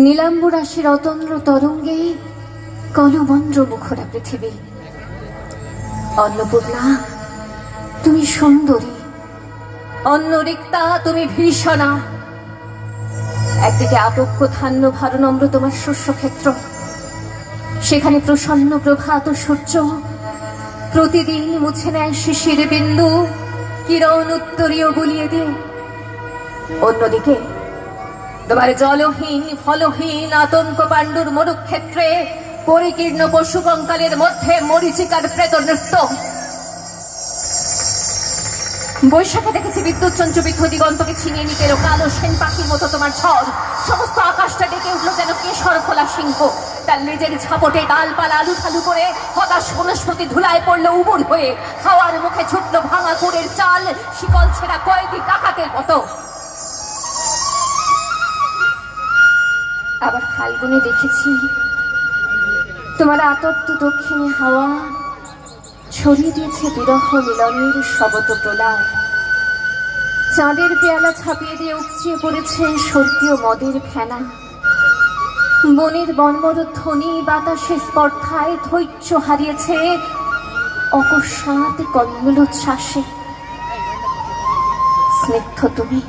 নীলাম্বরাশির অতন্দ্র তরঙ্গে কলমন্দ্র মুখরা পৃথিবী। অন্নপূর্ণা তুমি সুন্দরী, অন্নরিক্তা তুমি ভীষণা। একদিকে আপক্ষ ধান্য ভারনম্র তোমার শস্যক্ষেত্র, সেখানে প্রসন্ন প্রভাত সূর্য প্রতিদিন মুছে নেয় শিশির বিন্দু, কিরণ উত্তরীয় গুলিয়ে দিয়ে। অন্যদিকে তোমার জলহীন ফলহীন আতঙ্ক পাণ্ডুর মরুক্ষেত্রে পরিকীর্ণ পশু কঙ্কালের মধ্যে মরীচিকার প্রেত নৃত্য। বৈশাখে দেখেছি বিদ্যুৎ চঞ্চবিদ্ধ দিগন্তকে ছিনিয়ে নিতে এলো কালো সেন পাখির মতো তোমার ঝড়। সমস্ত আকাশটা ডেকে উঠলো যেন কেশর খোলা সিংহ। তার লেজের ঝাপটে ডালপালা আলু থালু করে হতাশ বনস্পতি ধুলায় পড়লো উবুর হয়ে। হাওয়ার মুখে ছুটলো ভাঙা কুড়ের চাল, শিকল ছেঁড়া কয়েদি ডাকাতের মতো। আবার ফাল্গুনে দেখেছি তোমার আতপ্ত দক্ষিণে হাওয়া ছড়িয়ে দিয়েছে বিরহ মিলনের শবত প্রলাপ। চাঁদের পেয়ালা ছাপিয়ে দিয়ে উপচিয়ে পড়েছে স্বর্গীয় মদের ফেনা। বনের বনমর ধ্বনি বাতাসে স্পর্ধায় ধৈর্য হারিয়েছে অকস্মাৎ কল্লোচ্ছ্বাসে। স্নিগ্ধ তুমি,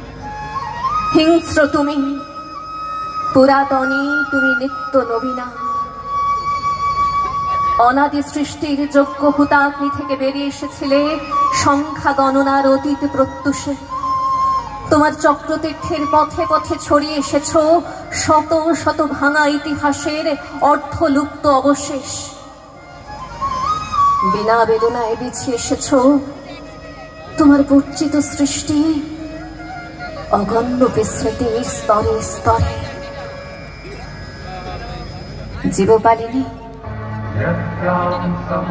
হিংস্র তুমি, পুরাতনী তুমি, নিত্য নবীনা। অনাদি সৃষ্টির যোগ্য হুতাগ্নি থেকে বেরিয়ে এসেছিলে সংখ্যা গণনার অতীত প্রত্যুষে। তোমার চক্রতীর্থের পথে পথে ছড়িয়ে এসেছ শত শত ভাঙা ইতিহাসের অর্থলুপ্ত অবশেষ। বিনা বেদনায় বিছিয়ে এসেছ তোমার বর্জিত সৃষ্টি অগণ্য বিস্মৃতির স্তরে স্তরে। জীবপালিনী,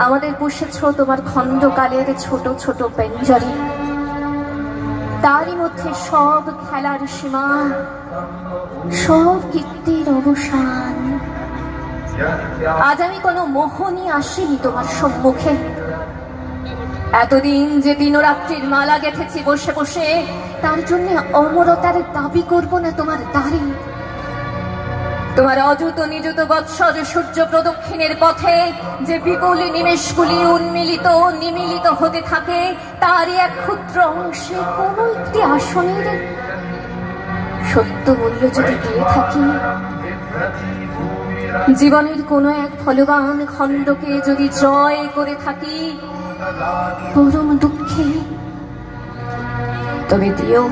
আমাদের পুষেছ তোমার খণ্ডকালের ছোট ছোট পেঞ্জরে। তারই মধ্যে সব খেলার সীমা, সব কীর্তির অবসান। আজ আমি কোনো মোহ নিয়ে আসিনি তোমার সম্মুখে। এতদিন যে দিনরাত্রির মালা গেঁথেছি বসে বসে, তার জন্য অমরতার দাবি করব না তোমার দ্বারে। তোমার অযুত নিযুত বৎসর সূর্য প্রদক্ষিণের পথে যে বিপুল নিমেষগুলি উন্মিলিত নিমিলিত হতে থাকে, তারই এক ক্ষুদ্র অংশে কোন একটি আসনের সত্য মূল্য যদি দিয়ে থাকি, জীবনের কোনো এক ফলবান খণ্ডকে যদি জয় করে থাকি পরম দুঃখে, তবে দিও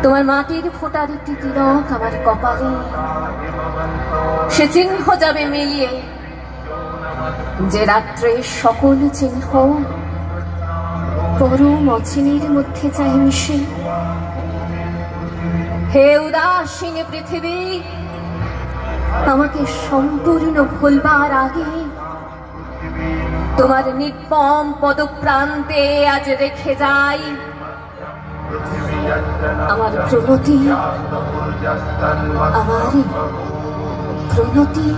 তোমার মাটির ফোটার একটি তিলক আমার কপালে। সে চিহ্ন যাবে মিলিয়ে যে রাত্রে সকল চিহ্ন পরম অচিনের মধ্যে চাই মিশে। হে উদাসীন পৃথিবী, আমাকে সম্পূর্ণ ভুলবার আগে তোমার নির্মম পদপ্রান্তে আজ রেখে যাই আমার প্রণতি, আমার প্রণতি।